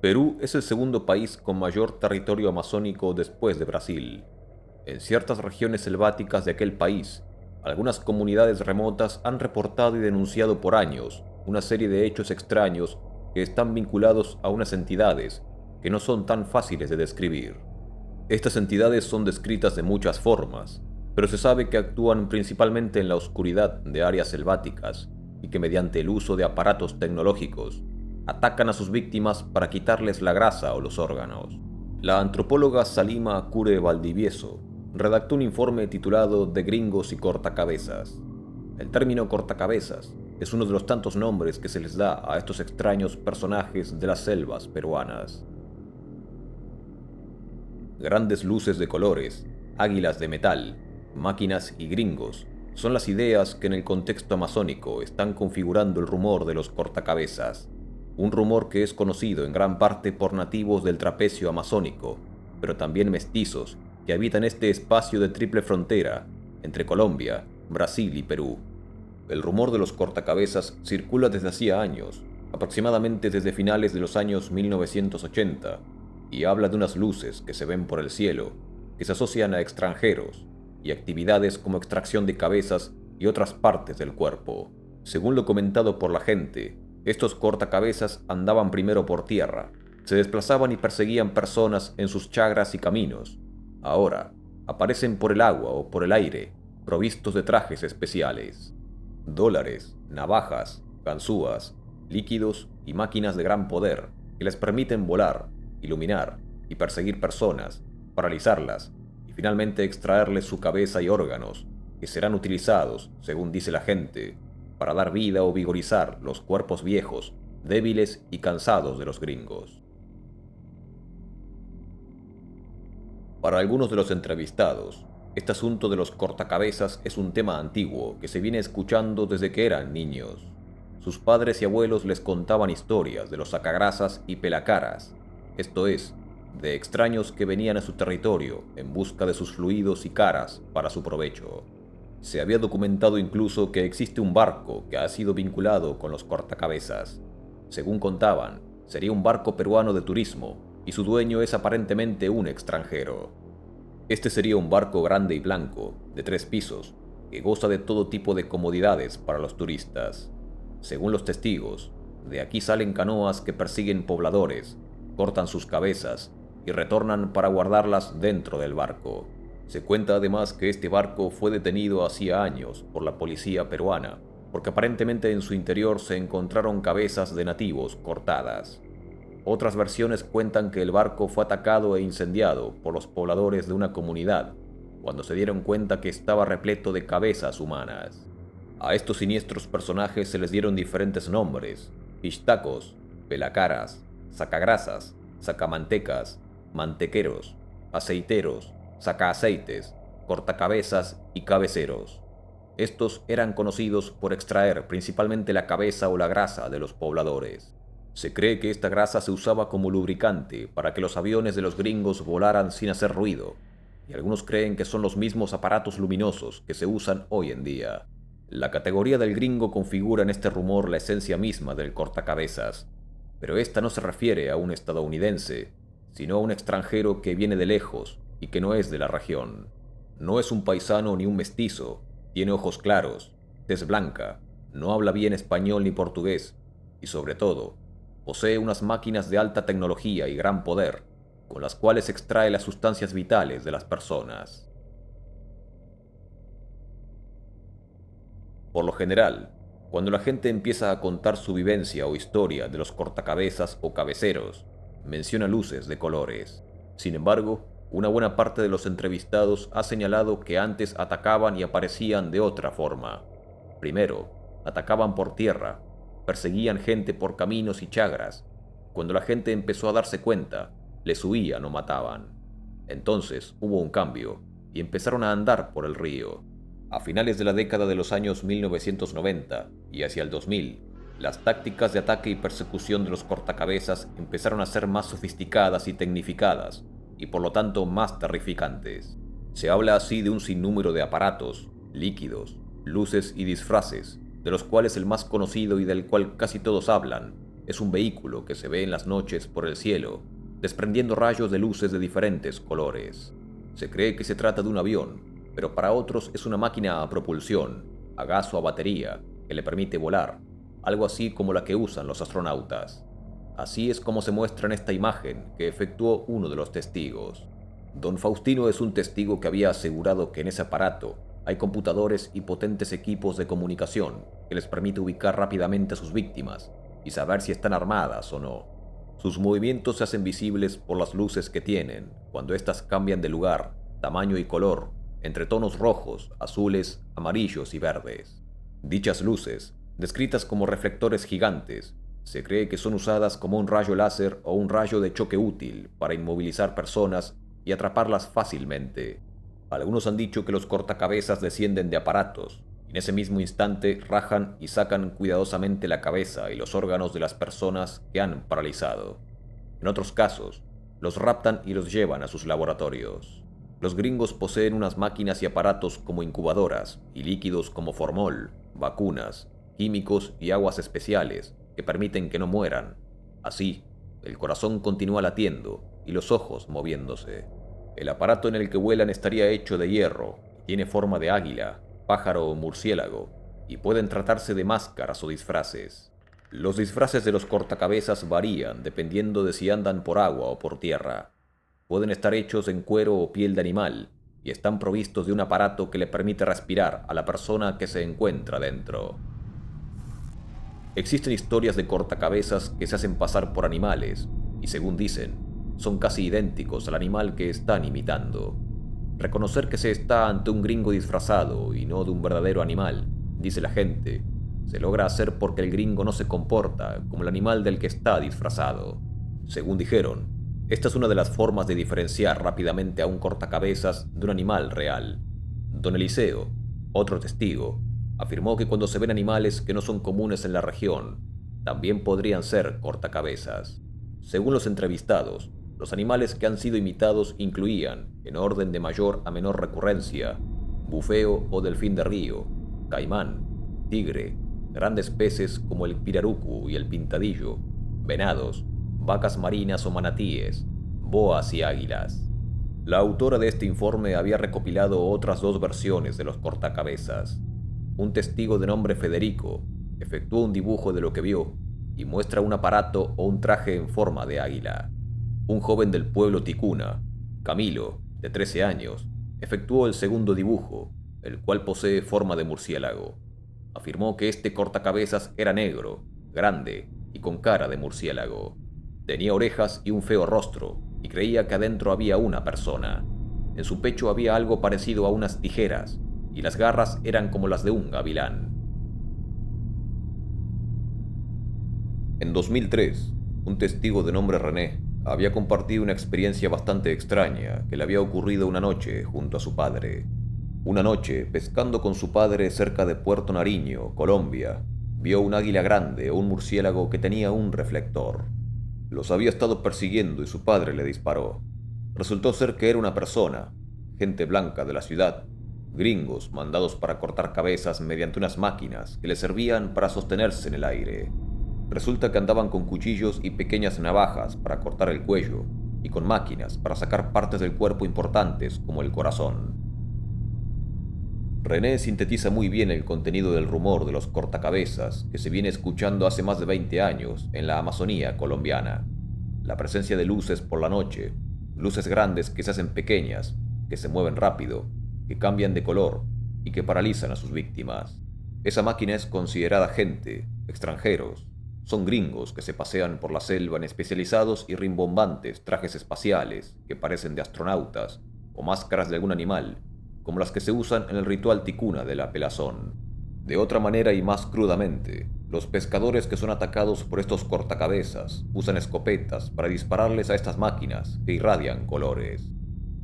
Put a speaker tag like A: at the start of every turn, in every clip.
A: Perú es el segundo país con mayor territorio amazónico después de Brasil. En ciertas regiones selváticas de aquel país, algunas comunidades remotas han reportado y denunciado por años una serie de hechos extraños que están vinculados a unas entidades que no son tan fáciles de describir. Estas entidades son descritas de muchas formas, pero se sabe que actúan principalmente en la oscuridad de áreas selváticas y que mediante el uso de aparatos tecnológicos atacan a sus víctimas para quitarles la grasa o los órganos. La antropóloga Salima Cure Valdivieso redactó un informe titulado De gringos y cortacabezas. El término cortacabezas es uno de los tantos nombres que se les da a estos extraños personajes de las selvas peruanas. Grandes luces de colores, águilas de metal, máquinas y gringos son las ideas que en el contexto amazónico están configurando el rumor de los cortacabezas, un rumor que es conocido en gran parte por nativos del trapecio amazónico, pero también mestizos que habitan este espacio de triple frontera entre Colombia, Brasil y Perú. El rumor de los cortacabezas circula desde hacía años, aproximadamente desde finales de los años 1980, y habla de unas luces que se ven por el cielo, que se asocian a extranjeros y actividades como extracción de cabezas y otras partes del cuerpo. Según lo comentado por la gente, estos cortacabezas andaban primero por tierra, se desplazaban y perseguían personas en sus chagras y caminos. Ahora, aparecen por el agua o por el aire, provistos de trajes especiales. Dólares, navajas, ganzúas, líquidos y máquinas de gran poder que les permiten volar, iluminar y perseguir personas, paralizarlas y finalmente extraerles su cabeza y órganos, que serán utilizados, según dice la gente, para dar vida o vigorizar los cuerpos viejos, débiles y cansados de los gringos. Para algunos de los entrevistados, este asunto de los cortacabezas es un tema antiguo que se viene escuchando desde que eran niños. Sus padres y abuelos les contaban historias de los sacagrasas y pelacaras, esto es, de extraños que venían a su territorio en busca de sus fluidos y caras para su provecho. Se había documentado incluso que existe un barco que ha sido vinculado con los cortacabezas. Según contaban, sería un barco peruano de turismo y su dueño es aparentemente un extranjero. Este sería un barco grande y blanco, de 3 pisos, que goza de todo tipo de comodidades para los turistas. Según los testigos, de aquí salen canoas que persiguen pobladores, cortan sus cabezas y retornan para guardarlas dentro del barco. Se cuenta además que este barco fue detenido hacía años por la policía peruana, porque aparentemente en su interior se encontraron cabezas de nativos cortadas. Otras versiones cuentan que el barco fue atacado e incendiado por los pobladores de una comunidad, cuando se dieron cuenta que estaba repleto de cabezas humanas. A estos siniestros personajes se les dieron diferentes nombres: pistacos, pelacaras, sacagrasas, sacamantecas, mantequeros, aceiteros, sacaaceites, cortacabezas y cabeceros. Estos eran conocidos por extraer principalmente la cabeza o la grasa de los pobladores. Se cree que esta grasa se usaba como lubricante para que los aviones de los gringos volaran sin hacer ruido, y algunos creen que son los mismos aparatos luminosos que se usan hoy en día. La categoría del gringo configura en este rumor la esencia misma del cortacabezas, pero esta no se refiere a un estadounidense, sino a un extranjero que viene de lejos y que no es de la región. No es un paisano ni un mestizo, tiene ojos claros, tez blanca, no habla bien español ni portugués, y sobre todo, posee unas máquinas de alta tecnología y gran poder, con las cuales extrae las sustancias vitales de las personas. Por lo general, cuando la gente empieza a contar su vivencia o historia de los cortacabezas o cabeceros, menciona luces de colores. Sin embargo, una buena parte de los entrevistados ha señalado que antes atacaban y aparecían de otra forma. Primero, atacaban por tierra, perseguían gente por caminos y chagras. Cuando la gente empezó a darse cuenta, les huían o mataban. Entonces hubo un cambio y empezaron a andar por el río. A finales de la década de los años 1990 y hacia el 2000, las tácticas de ataque y persecución de los cortacabezas empezaron a ser más sofisticadas y tecnificadas, y por lo tanto más terrificantes. Se habla así de un sinnúmero de aparatos, líquidos, luces y disfraces, de los cuales el más conocido y del cual casi todos hablan es un vehículo que se ve en las noches por el cielo, desprendiendo rayos de luces de diferentes colores. Se cree que se trata de un avión, pero para otros es una máquina a propulsión, a gas o a batería, que le permite volar, algo así como la que usan los astronautas. Así es como se muestra en esta imagen que efectuó uno de los testigos. Don Faustino es un testigo que había asegurado que en ese aparato hay computadores y potentes equipos de comunicación que les permite ubicar rápidamente a sus víctimas y saber si están armadas o no. Sus movimientos se hacen visibles por las luces que tienen, cuando éstas cambian de lugar, tamaño y color, entre tonos rojos, azules, amarillos y verdes. Dichas luces, descritas como reflectores gigantes, se cree que son usadas como un rayo láser o un rayo de choque útil para inmovilizar personas y atraparlas fácilmente. Algunos han dicho que los cortacabezas descienden de aparatos, y en ese mismo instante rajan y sacan cuidadosamente la cabeza y los órganos de las personas que han paralizado. En otros casos, los raptan y los llevan a sus laboratorios. Los gringos poseen unas máquinas y aparatos como incubadoras y líquidos como formol, vacunas, químicos y aguas especiales que permiten que no mueran. Así, el corazón continúa latiendo y los ojos moviéndose. El aparato en el que vuelan estaría hecho de hierro, tiene forma de águila, pájaro o murciélago, y pueden tratarse de máscaras o disfraces. Los disfraces de los cortacabezas varían dependiendo de si andan por agua o por tierra. Pueden estar hechos en cuero o piel de animal, y están provistos de un aparato que le permite respirar a la persona que se encuentra dentro. Existen historias de cortacabezas que se hacen pasar por animales, y según dicen, son casi idénticos al animal que están imitando. Reconocer que se está ante un gringo disfrazado y no de un verdadero animal, dice la gente, se logra hacer porque el gringo no se comporta como el animal del que está disfrazado. Según dijeron, esta es una de las formas de diferenciar rápidamente a un cortacabezas de un animal real. Don Eliseo, otro testigo, afirmó que cuando se ven animales que no son comunes en la región, también podrían ser cortacabezas. Según los entrevistados, los animales que han sido imitados incluían, en orden de mayor a menor recurrencia, bufeo o delfín de río, caimán, tigre, grandes peces como el pirarucu y el pintadillo, venados, vacas marinas o manatíes, boas y águilas. La autora de este informe había recopilado otras dos versiones de los cortacabezas. Un testigo de nombre Federico efectuó un dibujo de lo que vio y muestra un aparato o un traje en forma de águila. Un joven del pueblo ticuna, Camilo, de 13 años, efectuó el segundo dibujo, el cual posee forma de murciélago. Afirmó que este cortacabezas era negro, grande y con cara de murciélago. Tenía orejas y un feo rostro, y creía que adentro había una persona. En su pecho había algo parecido a unas tijeras, y las garras eran como las de un gavilán. En 2003, un testigo de nombre René había compartido una experiencia bastante extraña que le había ocurrido una noche junto a su padre. Una noche, pescando con su padre cerca de Puerto Nariño, Colombia, vio un águila grande o un murciélago que tenía un reflector. Los había estado persiguiendo y su padre le disparó. Resultó ser que era una persona, gente blanca de la ciudad, gringos mandados para cortar cabezas mediante unas máquinas que les servían para sostenerse en el aire. Resulta que andaban con cuchillos y pequeñas navajas para cortar el cuello y con máquinas para sacar partes del cuerpo importantes como el corazón. René sintetiza muy bien el contenido del rumor de los cortacabezas que se viene escuchando hace más de 20 años en la Amazonía colombiana. La presencia de luces por la noche, luces grandes que se hacen pequeñas, que se mueven rápido, que cambian de color y que paralizan a sus víctimas. Esa máquina es considerada gente, extranjeros. Son gringos que se pasean por la selva en especializados y rimbombantes trajes espaciales que parecen de astronautas o máscaras de algún animal, como las que se usan en el ritual ticuna de la pelazón. De otra manera y más crudamente, los pescadores que son atacados por estos cortacabezas usan escopetas para dispararles a estas máquinas que irradian colores.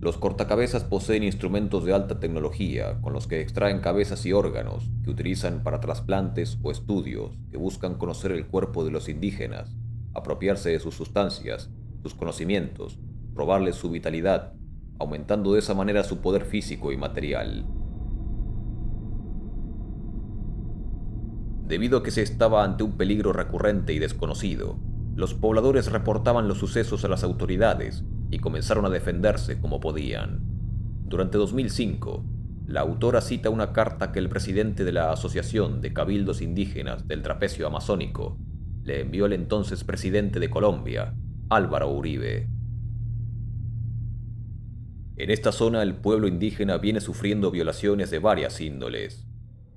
A: Los cortacabezas poseen instrumentos de alta tecnología con los que extraen cabezas y órganos que utilizan para trasplantes o estudios que buscan conocer el cuerpo de los indígenas, apropiarse de sus sustancias, sus conocimientos, robarles su vitalidad, aumentando de esa manera su poder físico y material. Debido a que se estaba ante un peligro recurrente y desconocido, los pobladores reportaban los sucesos a las autoridades y comenzaron a defenderse como podían. Durante 2005, la autora cita una carta que el presidente de la Asociación de Cabildos Indígenas del Trapecio Amazónico le envió al entonces presidente de Colombia, Álvaro Uribe. En esta zona el pueblo indígena viene sufriendo violaciones de varias índoles.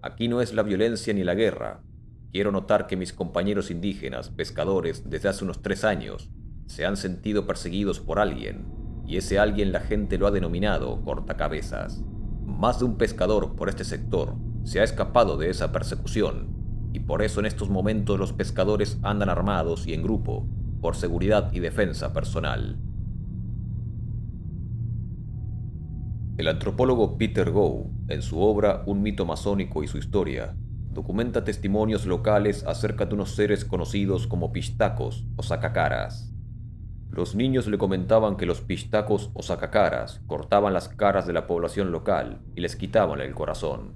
A: Aquí no es la violencia ni la guerra. Quiero notar que mis compañeros indígenas, pescadores, desde hace unos 3 años, se han sentido perseguidos por alguien, y ese alguien la gente lo ha denominado cortacabezas. Más de un pescador por este sector se ha escapado de esa persecución, y por eso en estos momentos los pescadores andan armados y en grupo, por seguridad y defensa personal. El antropólogo Peter Gow, en su obra Un mito masónico y su historia, documenta testimonios locales acerca de unos seres conocidos como pistacos o sacacaras. Los niños le comentaban que los pistacos o sacacaras cortaban las caras de la población local y les quitaban el corazón.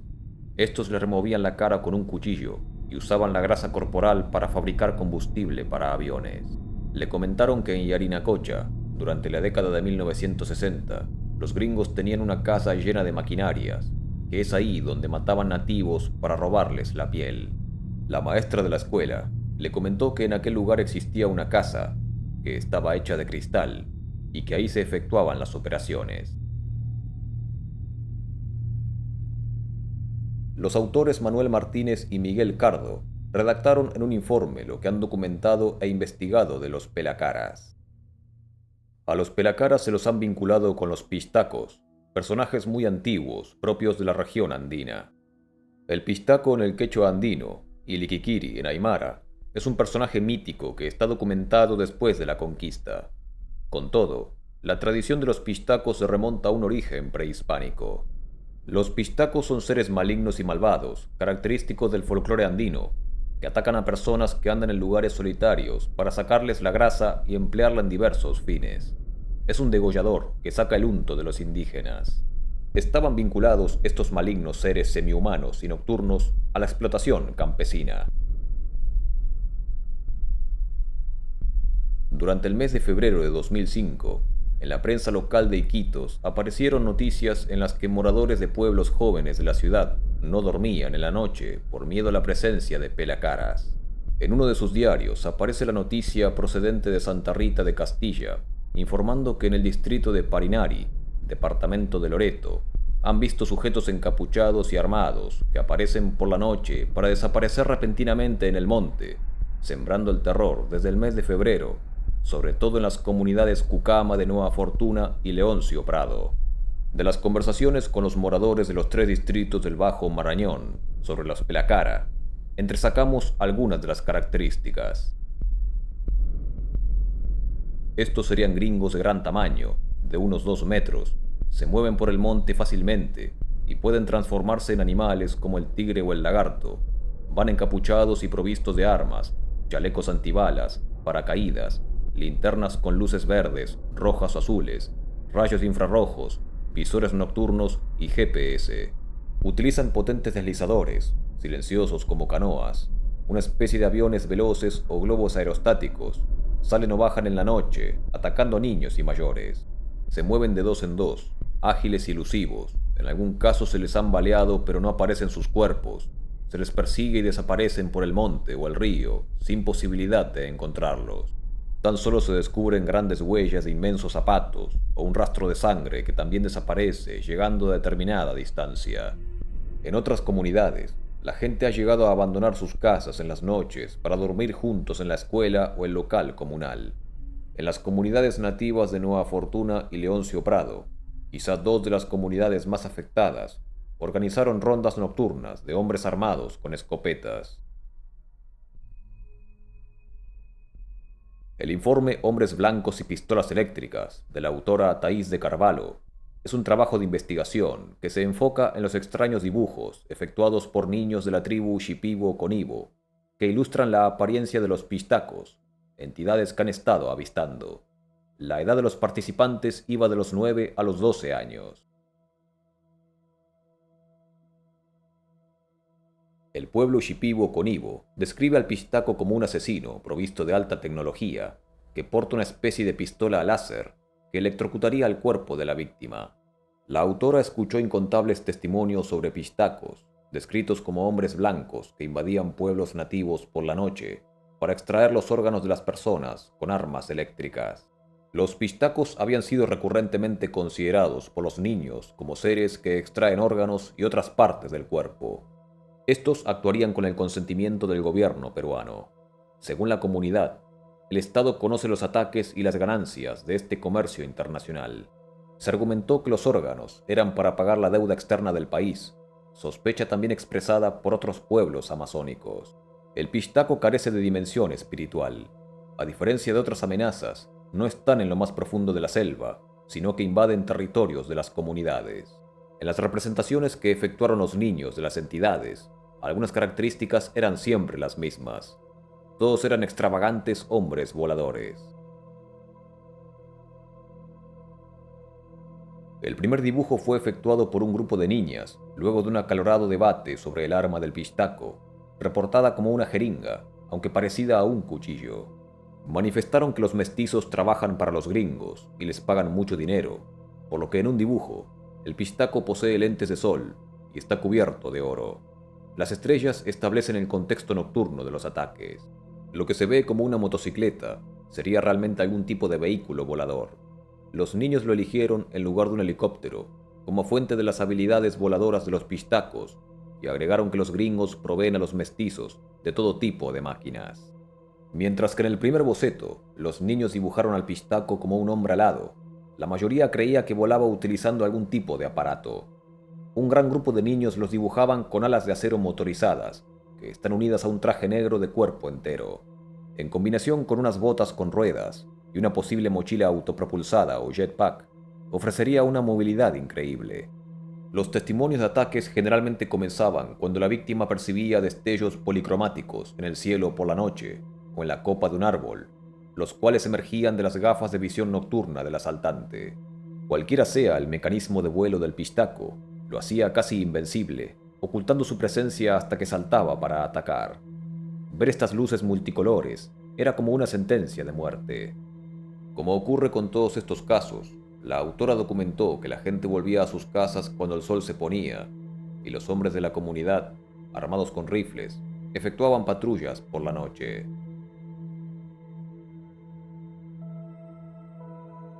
A: Estos le removían la cara con un cuchillo y usaban la grasa corporal para fabricar combustible para aviones. Le comentaron que en Yarinacocha, durante la década de 1960, los gringos tenían una casa llena de maquinarias, que es ahí donde mataban nativos para robarles la piel. La maestra de la escuela le comentó que en aquel lugar existía una casa, que estaba hecha de cristal, y que ahí se efectuaban las operaciones. Los autores Manuel Martínez y Miguel Cardo redactaron en un informe lo que han documentado e investigado de los pelacaras. A los pelacaras se los han vinculado con los pistacos, personajes muy antiguos propios de la región andina. El pistaco en el quechua andino y el iquiquiri en aymara es un personaje mítico que está documentado después de la conquista. Con todo, la tradición de los pistacos se remonta a un origen prehispánico. Los pistacos son seres malignos y malvados, característicos del folclore andino, que atacan a personas que andan en lugares solitarios para sacarles la grasa y emplearla en diversos fines. Es un degollador que saca el unto de los indígenas. Estaban vinculados estos malignos seres semihumanos y nocturnos a la explotación campesina. Durante el mes de febrero de 2005, en la prensa local de Iquitos aparecieron noticias en las que moradores de pueblos jóvenes de la ciudad no dormían en la noche por miedo a la presencia de pelacaras. En uno de sus diarios aparece la noticia procedente de Santa Rita de Castilla, informando que en el distrito de Parinari, departamento de Loreto, han visto sujetos encapuchados y armados que aparecen por la noche para desaparecer repentinamente en el monte, sembrando el terror desde el mes de febrero, sobre todo en las comunidades Cucama de Nueva Fortuna y Leoncio Prado. De las conversaciones con los moradores de los 3 distritos del Bajo Marañón sobre los pelacara, entresacamos algunas de las características. Estos serían gringos de gran tamaño, de unos 2 metros, se mueven por el monte fácilmente y pueden transformarse en animales como el tigre o el lagarto. Van encapuchados y provistos de armas, chalecos antibalas, paracaídas, linternas con luces verdes, rojas o azules, rayos infrarrojos, visores nocturnos y GPS. Utilizan potentes deslizadores, silenciosos como canoas, una especie de aviones veloces o globos aerostáticos. Salen o bajan en la noche, atacando a niños y mayores. Se mueven de 2 en 2, ágiles y elusivos. En algún caso se les han baleado pero no aparecen sus cuerpos. Se les persigue y desaparecen por el monte o el río, sin posibilidad de encontrarlos. Tan solo se descubren grandes huellas de inmensos zapatos o un rastro de sangre que también desaparece llegando a determinada distancia. En otras comunidades, la gente ha llegado a abandonar sus casas en las noches para dormir juntos en la escuela o el local comunal. En las comunidades nativas de Nueva Fortuna y Leoncio Prado, quizá 2 de las comunidades más afectadas, organizaron rondas nocturnas de hombres armados con escopetas. El informe Hombres Blancos y Pistolas Eléctricas, de la autora Thaís de Carvalho, es un trabajo de investigación que se enfoca en los extraños dibujos efectuados por niños de la tribu Shipibo-Conibo, que ilustran la apariencia de los pistacos, entidades que han estado avistando. La edad de los participantes iba de los 9 a los 12 años. El pueblo Shipibo Conibo describe al Pistaco como un asesino provisto de alta tecnología que porta una especie de pistola láser que electrocutaría el cuerpo de la víctima. La autora escuchó incontables testimonios sobre pistacos, descritos como hombres blancos que invadían pueblos nativos por la noche para extraer los órganos de las personas con armas eléctricas. Los pistacos habían sido recurrentemente considerados por los niños como seres que extraen órganos y otras partes del cuerpo. Estos actuarían con el consentimiento del gobierno peruano. Según la comunidad, el Estado conoce los ataques y las ganancias de este comercio internacional. Se argumentó que los órganos eran para pagar la deuda externa del país, sospecha también expresada por otros pueblos amazónicos. El pistaco carece de dimensión espiritual. A diferencia de otras amenazas, no están en lo más profundo de la selva, sino que invaden territorios de las comunidades. En las representaciones que efectuaron los niños de las entidades, algunas características eran siempre las mismas. Todos eran extravagantes hombres voladores. El primer dibujo fue efectuado por un grupo de niñas, luego de un acalorado debate sobre el arma del pistaco, reportada como una jeringa, aunque parecida a un cuchillo. Manifestaron que los mestizos trabajan para los gringos y les pagan mucho dinero, por lo que en un dibujo, el pistaco posee lentes de sol y está cubierto de oro. Las estrellas establecen el contexto nocturno de los ataques. Lo que se ve como una motocicleta sería realmente algún tipo de vehículo volador. Los niños lo eligieron en lugar de un helicóptero, como fuente de las habilidades voladoras de los pistacos, y agregaron que los gringos proveen a los mestizos de todo tipo de máquinas. Mientras que en el primer boceto, los niños dibujaron al pistaco como un hombre alado, la mayoría creía que volaba utilizando algún tipo de aparato. Un gran grupo de niños los dibujaban con alas de acero motorizadas, que están unidas a un traje negro de cuerpo entero, en combinación con unas botas con ruedas y una posible mochila autopropulsada o jetpack, ofrecería una movilidad increíble. Los testimonios de ataques generalmente comenzaban cuando la víctima percibía destellos policromáticos en el cielo por la noche o en la copa de un árbol, los cuales emergían de las gafas de visión nocturna del asaltante. Cualquiera sea el mecanismo de vuelo del pistaco, lo hacía casi invencible, ocultando su presencia hasta que saltaba para atacar. Ver estas luces multicolores era como una sentencia de muerte. Como ocurre con todos estos casos, la autora documentó que la gente volvía a sus casas cuando el sol se ponía, y los hombres de la comunidad, armados con rifles, efectuaban patrullas por la noche.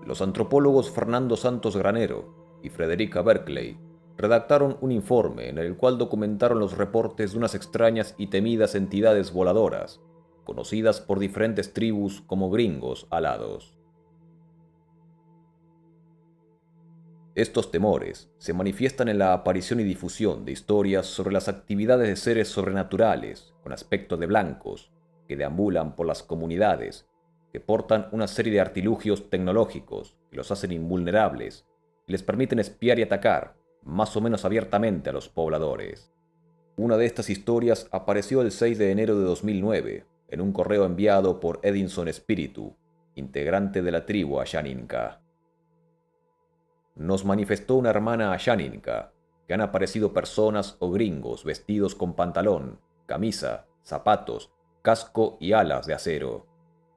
A: Los antropólogos Fernando Santos Granero y Frederica Berkeley redactaron un informe en el cual documentaron los reportes de unas extrañas y temidas entidades voladoras, conocidas por diferentes tribus como gringos alados. Estos temores se manifiestan en la aparición y difusión de historias sobre las actividades de seres sobrenaturales con aspecto de blancos que deambulan por las comunidades, que portan una serie de artilugios tecnológicos que los hacen invulnerables y les permiten espiar y atacar más o menos abiertamente a los pobladores. Una de estas historias apareció el 6 de enero de 2009 en un correo enviado por Edinson Espíritu, integrante de la tribu Ashaninka. Nos manifestó una hermana Ashaninka que han aparecido personas o gringos vestidos con pantalón, camisa, zapatos, casco y alas de acero.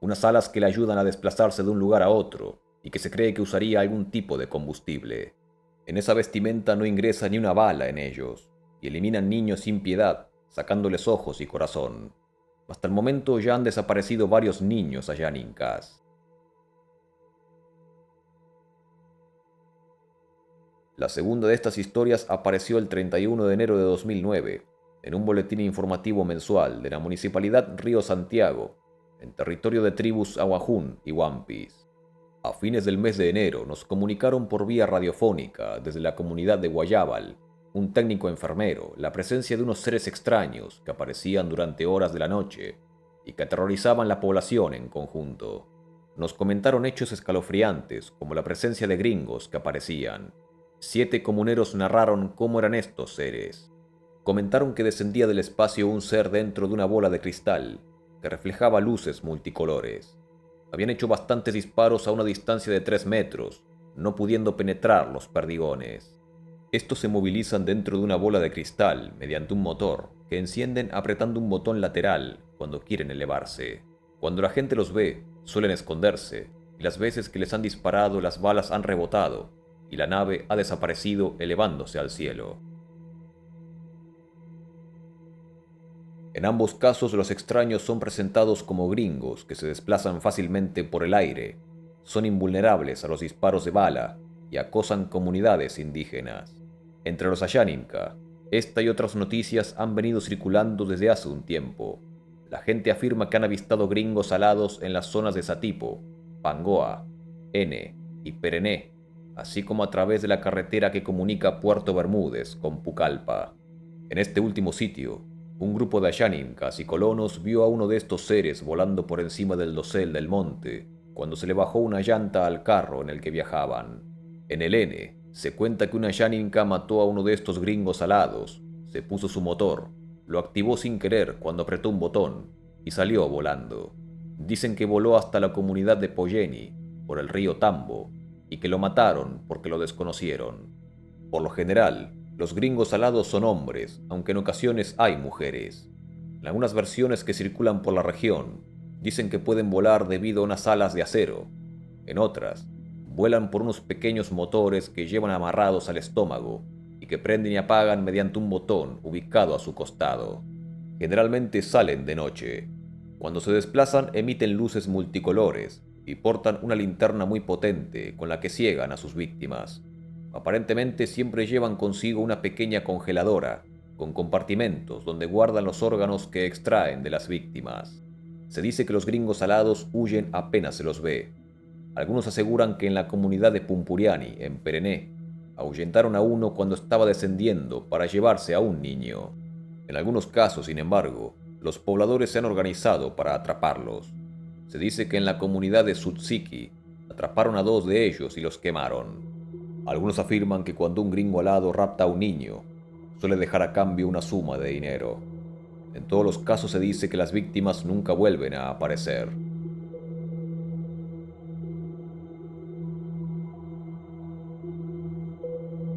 A: Unas alas que le ayudan a desplazarse de un lugar a otro y que se cree que usaría algún tipo de combustible. En esa vestimenta no ingresa ni una bala en ellos y eliminan niños sin piedad, sacándoles ojos y corazón. Hasta el momento ya han desaparecido varios niños Ashaninkas. La segunda de estas historias apareció el 31 de enero de 2009, en un boletín informativo mensual de la Municipalidad Río Santiago, en territorio de tribus Awajún y Wampis. A fines del mes de enero nos comunicaron por vía radiofónica desde la comunidad de Guayabal, un técnico enfermero, la presencia de unos seres extraños que aparecían durante horas de la noche y que aterrorizaban la población en conjunto. Nos comentaron hechos escalofriantes como la presencia de gringos que aparecían. 7 comuneros narraron cómo eran estos seres. Comentaron que descendía del espacio un ser dentro de una bola de cristal que reflejaba luces multicolores. Habían hecho bastantes disparos a una distancia de 3 metros, no pudiendo penetrar los perdigones. Estos se movilizan dentro de una bola de cristal mediante un motor que encienden apretando un botón lateral cuando quieren elevarse. Cuando la gente los ve, suelen esconderse, y las veces que les han disparado las balas han rebotado, y la nave ha desaparecido elevándose al cielo. En ambos casos los extraños son presentados como gringos que se desplazan fácilmente por el aire, son invulnerables a los disparos de bala y acosan comunidades indígenas. Entre los Ayaninka, esta y otras noticias han venido circulando desde hace un tiempo. La gente afirma que han avistado gringos alados en las zonas de Satipo, Pangoa, N y Perené, así como a través de la carretera que comunica Puerto Bermúdez con Pucallpa. En este último sitio, un grupo de ayaninkas y colonos vio a uno de estos seres volando por encima del dosel del monte, cuando se le bajó una llanta al carro en el que viajaban. En el N, se cuenta que una ayaninka mató a uno de estos gringos alados, se puso su motor, lo activó sin querer cuando apretó un botón, y salió volando. Dicen que voló hasta la comunidad de Poyeni, por el río Tambo, y que lo mataron porque lo desconocieron. Por lo general, los gringos alados son hombres, aunque en ocasiones hay mujeres. En algunas versiones que circulan por la región, dicen que pueden volar debido a unas alas de acero. En otras, vuelan por unos pequeños motores que llevan amarrados al estómago y que prenden y apagan mediante un botón ubicado a su costado. Generalmente salen de noche. Cuando se desplazan emiten luces multicolores y portan una linterna muy potente con la que ciegan a sus víctimas. Aparentemente siempre llevan consigo una pequeña congeladora, con compartimentos donde guardan los órganos que extraen de las víctimas. Se dice que los gringos alados huyen apenas se los ve. Algunos aseguran que en la comunidad de Pumpuriani, en Perené, ahuyentaron a uno cuando estaba descendiendo para llevarse a un niño. En algunos casos, sin embargo, los pobladores se han organizado para atraparlos. Se dice que en la comunidad de Sutsiki atraparon a 2 de ellos y los quemaron. Algunos afirman que cuando un gringo alado rapta a un niño, suele dejar a cambio una suma de dinero. En todos los casos se dice que las víctimas nunca vuelven a aparecer.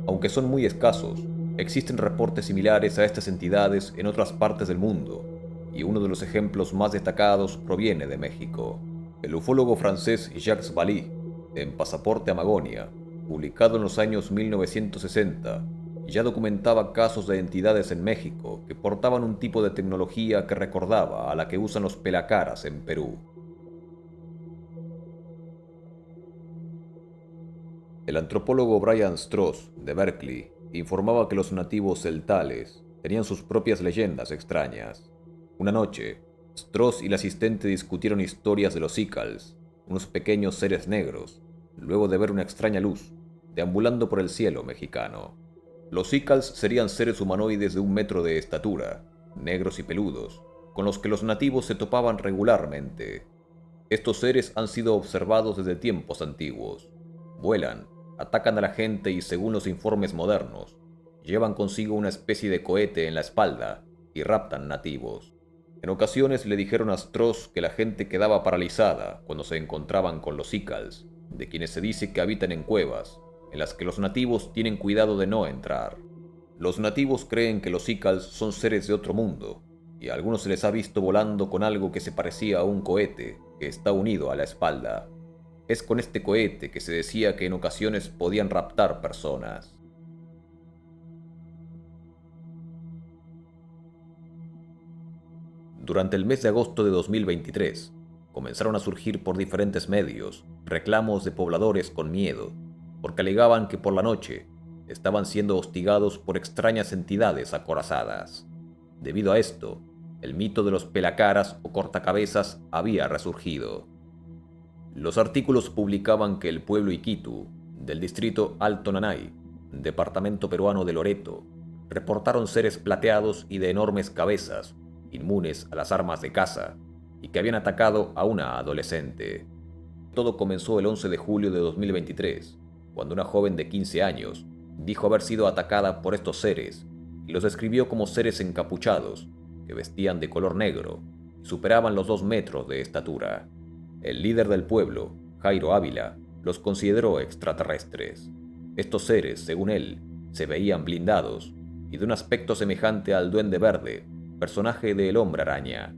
A: Aunque son muy escasos, existen reportes similares a estas entidades en otras partes del mundo, y uno de los ejemplos más destacados proviene de México. El ufólogo francés Jacques Vallée, en Pasaporte a Magonia, publicado en los años 1960, ya documentaba casos de entidades en México que portaban un tipo de tecnología que recordaba a la que usan los pelacaras en Perú. El antropólogo Brian Strauss, de Berkeley, informaba que los nativos celtales tenían sus propias leyendas extrañas. Una noche, Strauss y el asistente discutieron historias de los Icals, unos pequeños seres negros, luego de ver una extraña luz deambulando por el cielo mexicano. Los Icals serían seres humanoides de 1 metro de estatura, negros y peludos, con los que los nativos se topaban regularmente. Estos seres han sido observados desde tiempos antiguos. Vuelan, atacan a la gente y, según los informes modernos, llevan consigo una especie de cohete en la espalda y raptan nativos. En ocasiones le dijeron a Strauss que la gente quedaba paralizada cuando se encontraban con los Icals, de quienes se dice que habitan en cuevas, en las que los nativos tienen cuidado de no entrar. Los nativos creen que los Icals son seres de otro mundo, y a algunos se les ha visto volando con algo que se parecía a un cohete que está unido a la espalda. Es con este cohete que se decía que en ocasiones podían raptar personas. Durante el mes de agosto de 2023, comenzaron a surgir por diferentes medios reclamos de pobladores con miedo, porque alegaban que por la noche estaban siendo hostigados por extrañas entidades acorazadas. Debido a esto, el mito de los pelacaras o cortacabezas había resurgido. Los artículos publicaban que el pueblo Iquitu, del distrito Alto Nanay, departamento peruano de Loreto, reportaron seres plateados y de enormes cabezas, inmunes a las armas de caza, y que habían atacado a una adolescente. Todo comenzó el 11 de julio de 2023, cuando una joven de 15 años dijo haber sido atacada por estos seres y los describió como seres encapuchados que vestían de color negro y superaban los 2 metros de estatura. El líder del pueblo, Jairo Ávila, los consideró extraterrestres. Estos seres, según él, se veían blindados y de un aspecto semejante al Duende Verde, personaje de El Hombre Araña.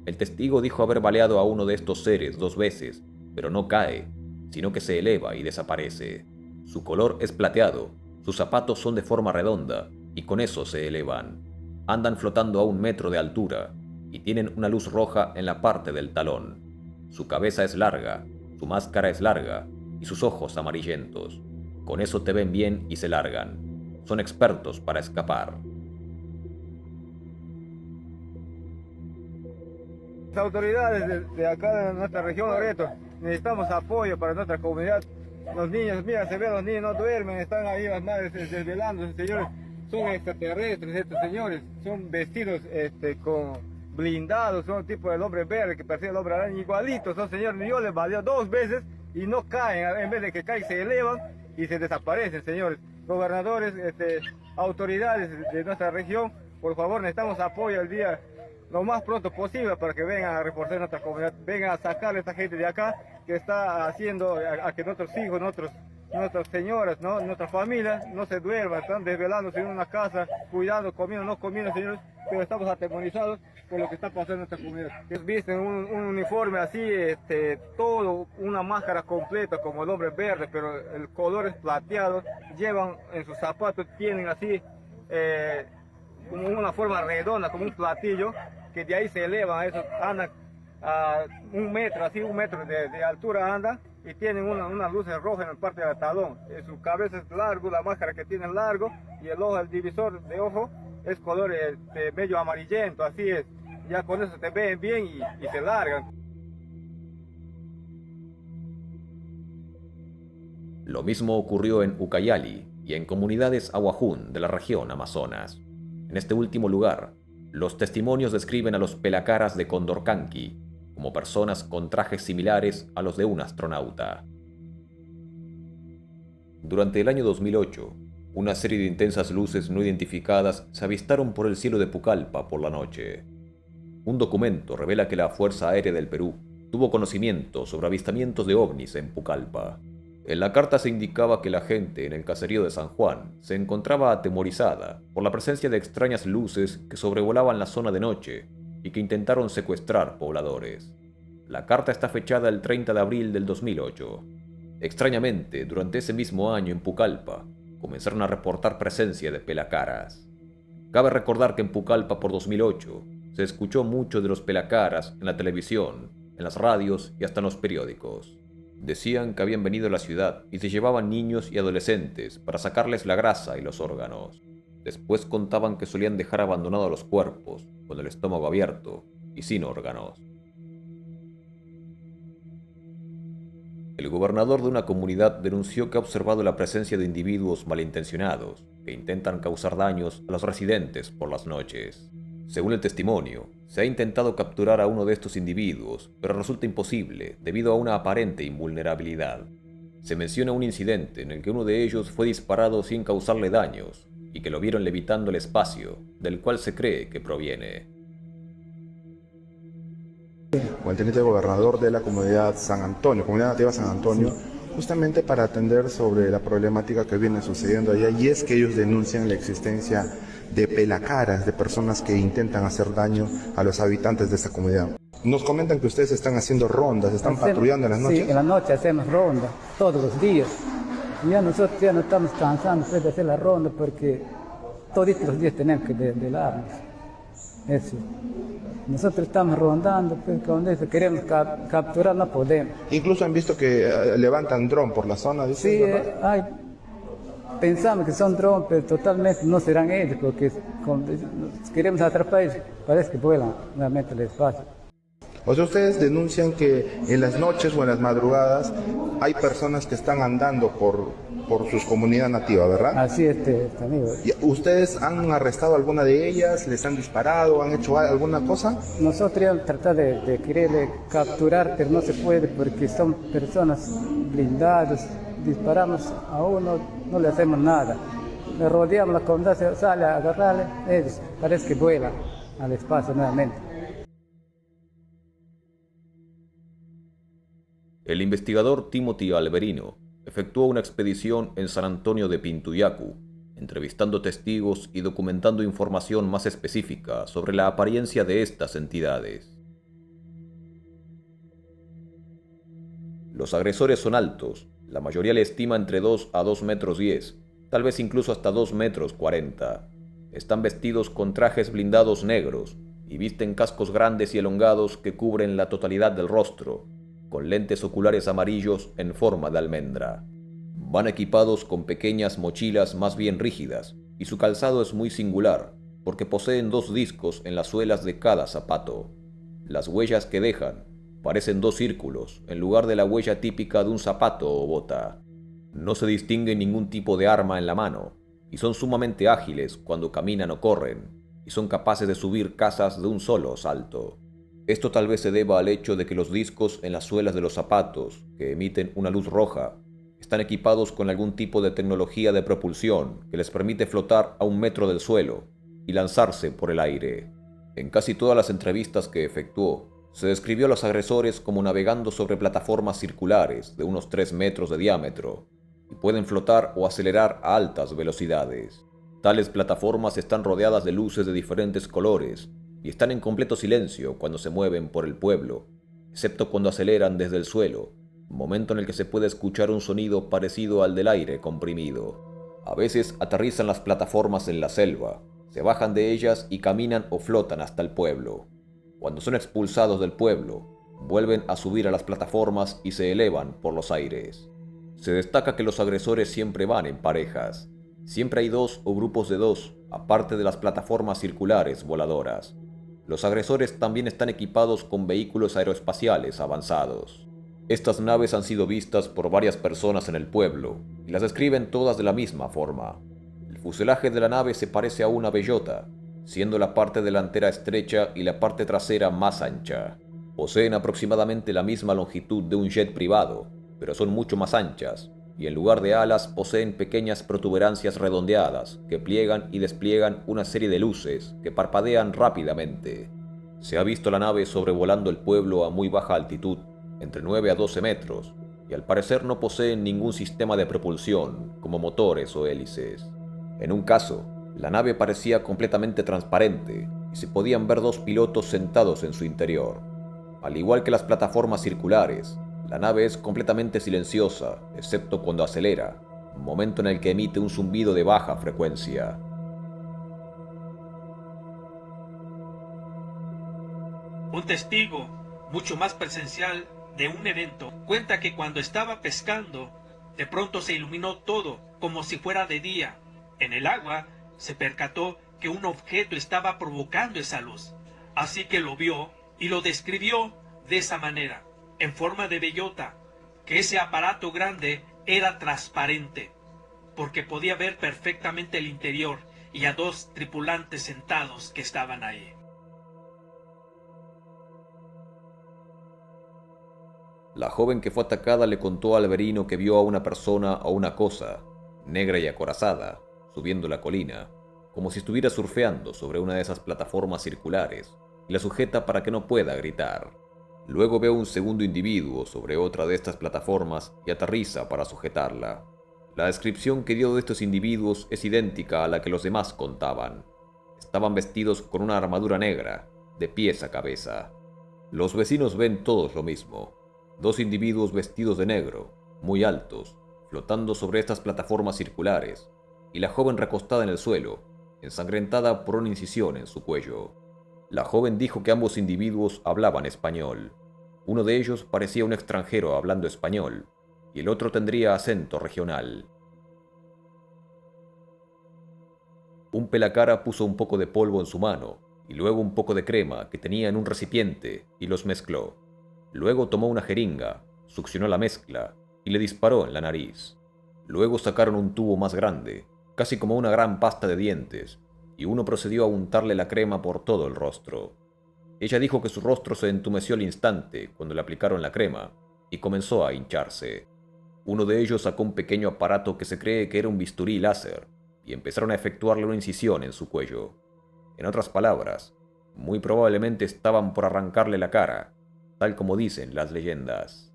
A: El testigo dijo haber baleado a uno de estos seres 2 veces, pero no cae, sino que se eleva y desaparece. Su color es plateado, sus zapatos son de forma redonda y con eso se elevan. Andan flotando a 1 metro de altura y tienen una luz roja en la parte del talón. Su cabeza es larga, su máscara es larga y sus ojos amarillentos. Con eso te ven bien y se largan. Son expertos para escapar.
B: Las autoridades de acá de nuestra región, Loreto, necesitamos apoyo para nuestra comunidad. Los niños, mira, se ve, los niños no duermen, están ahí las madres desvelándose, señores. Son extraterrestres estos señores, son vestidos con blindados, son tipo del Hombre Verde que persigue el Hombre Araña, igualitos, son señores. Yo les baleé 2 veces y no caen, en vez de que caen se elevan y se desaparecen, señores. Gobernadores, autoridades de nuestra región, por favor, necesitamos apoyo el día lo más pronto posible para que vengan a reforzar nuestra comunidad, vengan a sacar a esta gente de acá que está haciendo a que nuestros hijos, nuestras señoras, ¿no? Nuestras familias no se duerman, están desvelándose en una casa, cuidando, comiendo, no comiendo, señores, pero estamos atemorizados por lo que está pasando en nuestra comunidad. Ellos visten un uniforme así, todo, una máscara completa como el Hombre Verde, pero el color es plateado, llevan en sus zapatos, tienen así como una forma redonda, como un platillo, que de ahí se elevan, eso andan a 1 metro, así 1 metro de altura andan, y tienen unas luces rojas en la parte del talón. Su cabeza es largo, la máscara que tiene es largo, y el ojo, el divisor de ojo, es color medio amarillento, así es. Ya con eso te ven bien y se largan.
A: Lo mismo ocurrió en Ucayali y en comunidades Aguajún de la región Amazonas. En este último lugar, los testimonios describen a los pelacaras de Condorcanqui como personas con trajes similares a los de un astronauta. Durante el año 2008, una serie de intensas luces no identificadas se avistaron por el cielo de Pucallpa por la noche. Un documento revela que la Fuerza Aérea del Perú tuvo conocimiento sobre avistamientos de ovnis en Pucallpa. En la carta se indicaba que la gente en el caserío de San Juan se encontraba atemorizada por la presencia de extrañas luces que sobrevolaban la zona de noche y que intentaron secuestrar pobladores. La carta está fechada el 30 de abril del 2008. Extrañamente, durante ese mismo año en Pucallpa, comenzaron a reportar presencia de pelacaras. Cabe recordar que en Pucallpa por 2008 se escuchó mucho de los pelacaras en la televisión, en las radios y hasta en los periódicos. Decían que habían venido a la ciudad y se llevaban niños y adolescentes para sacarles la grasa y los órganos. Después contaban que solían dejar abandonados los cuerpos, con el estómago abierto y sin órganos. El gobernador de una comunidad denunció que ha observado la presencia de individuos malintencionados que intentan causar daños a los residentes por las noches. Según el testimonio, se ha intentado capturar a uno de estos individuos, pero resulta imposible debido a una aparente invulnerabilidad. Se menciona un incidente en el que uno de ellos fue disparado sin causarle daños y que lo vieron levitando el espacio, del cual se cree que proviene.
C: Con el teniente gobernador de la comunidad San Antonio, comunidad nativa San Antonio, justamente para atender sobre la problemática que viene sucediendo allá, y es que ellos denuncian la existencia de pelacaras, de personas que intentan hacer daño a los habitantes de esta comunidad. Nos comentan que ustedes están haciendo rondas, están patrullando en las noches.
D: Sí, en la noche hacemos ronda, todos los días. Y ya nosotros ya no estamos cansando de hacer la ronda porque todos los días tenemos que velarnos. Eso. Nosotros estamos rondando, pero cuando queremos capturar no podemos.
C: Incluso han visto que levantan dron por la zona.
D: Sí, pensamos que son drones, pero totalmente no serán ellos, porque si queremos atrapar ellos, parece que vuelan nuevamente al espacio.
C: O sea, ustedes denuncian que en las noches o en las madrugadas hay personas que están andando por sus comunidades nativas, ¿verdad?
D: Así es, amigo.
C: ¿Ustedes han arrestado a alguna de ellas? ¿Les han disparado? ¿Han hecho alguna cosa?
D: Nosotros ya tratamos de quererle capturar, pero no se puede porque son personas blindadas. Disparamos a uno, no le hacemos nada. Le rodeamos la comunidad, se sale a agarrarle, ellos parece que vuelan al espacio nuevamente.
A: El investigador Timothy Alberino efectuó una expedición en San Antonio de Pintuyacu, entrevistando testigos y documentando información más específica sobre la apariencia de estas entidades. Los agresores son altos, la mayoría le estima entre 2 a 2 metros 10, tal vez incluso hasta 2 metros 40. Están vestidos con trajes blindados negros y visten cascos grandes y elongados que cubren la totalidad del rostro, con lentes oculares amarillos en forma de almendra. Van equipados con pequeñas mochilas más bien rígidas, y su calzado es muy singular, porque poseen 2 discos en las suelas de cada zapato. Las huellas que dejan parecen 2 círculos, en lugar de la huella típica de un zapato o bota. No se distingue ningún tipo de arma en la mano, y son sumamente ágiles cuando caminan o corren, y son capaces de subir casas de un solo salto. Esto tal vez se deba al hecho de que los discos en las suelas de los zapatos, que emiten una luz roja, están equipados con algún tipo de tecnología de propulsión que les permite flotar a 1 metro del suelo y lanzarse por el aire. En casi todas las entrevistas que efectuó, se describió a los agresores como navegando sobre plataformas circulares de unos 3 metros de diámetro y pueden flotar o acelerar a altas velocidades. Tales plataformas están rodeadas de luces de diferentes colores y están en completo silencio cuando se mueven por el pueblo, excepto cuando aceleran desde el suelo, momento en el que se puede escuchar un sonido parecido al del aire comprimido. A veces aterrizan las plataformas en la selva, se bajan de ellas y caminan o flotan hasta el pueblo. Cuando son expulsados del pueblo, vuelven a subir a las plataformas y se elevan por los aires. Se destaca que los agresores siempre van en parejas. Siempre hay 2 o grupos de 2, aparte de las plataformas circulares voladoras. Los agresores también están equipados con vehículos aeroespaciales avanzados. Estas naves han sido vistas por varias personas en el pueblo y las describen todas de la misma forma. El fuselaje de la nave se parece a una bellota, siendo la parte delantera estrecha y la parte trasera más ancha. Poseen aproximadamente la misma longitud de un jet privado, pero son mucho más anchas, y en lugar de alas poseen pequeñas protuberancias redondeadas que pliegan y despliegan una serie de luces que parpadean rápidamente. Se ha visto la nave sobrevolando el pueblo a muy baja altitud, entre 9 a 12 metros, y al parecer no poseen ningún sistema de propulsión, como motores o hélices. En un caso, la nave parecía completamente transparente y se podían ver 2 pilotos sentados en su interior. Al igual que las plataformas circulares, la nave es completamente silenciosa, excepto cuando acelera, momento en el que emite un zumbido de baja frecuencia.
E: Un testigo, mucho más presencial de un evento, cuenta que cuando estaba pescando, de pronto se iluminó todo como si fuera de día. En el agua se percató que un objeto estaba provocando esa luz, así que lo vio y lo describió de esa manera, en forma de bellota, que ese aparato grande era transparente, porque podía ver perfectamente el interior y a 2 tripulantes sentados que estaban ahí.
A: La joven que fue atacada le contó a Alberino que vio a una persona o una cosa, negra y acorazada, subiendo la colina, como si estuviera surfeando sobre una de esas plataformas circulares, y la sujeta para que no pueda gritar. Luego ve a un segundo individuo sobre otra de estas plataformas y aterriza para sujetarla. La descripción que dio de estos individuos es idéntica a la que los demás contaban. Estaban vestidos con una armadura negra, de pies a cabeza. Los vecinos ven todos lo mismo. 2 individuos vestidos de negro, muy altos, flotando sobre estas plataformas circulares, y la joven recostada en el suelo, ensangrentada por una incisión en su cuello. La joven dijo que ambos individuos hablaban español. Uno de ellos parecía un extranjero hablando español, y el otro tendría acento regional. Un pelacara puso un poco de polvo en su mano, y luego un poco de crema que tenía en un recipiente, y los mezcló. Luego tomó una jeringa, succionó la mezcla, y le disparó en la nariz. Luego sacaron un tubo más grande, casi como una gran pasta de dientes, y uno procedió a untarle la crema por todo el rostro. Ella dijo que su rostro se entumeció al instante cuando le aplicaron la crema, y comenzó a hincharse. Uno de ellos sacó un pequeño aparato que se cree que era un bisturí láser, y empezaron a efectuarle una incisión en su cuello. En otras palabras, muy probablemente estaban por arrancarle la cara, tal como dicen las leyendas.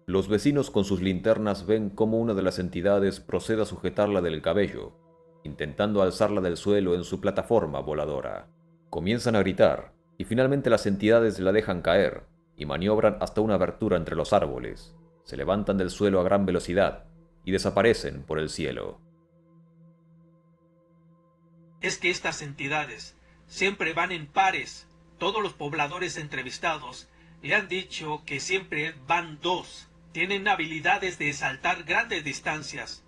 A: Los vecinos con sus linternas ven cómo una de las entidades procede a sujetarla del cabello, intentando alzarla del suelo en su plataforma voladora. Comienzan a gritar, y finalmente las entidades la dejan caer, y maniobran hasta una abertura entre los árboles. Se levantan del suelo a gran velocidad, y desaparecen por el cielo.
E: Es que estas entidades siempre van en pares. Todos los pobladores entrevistados le han dicho que siempre van dos. Tienen habilidades de saltar grandes distancias.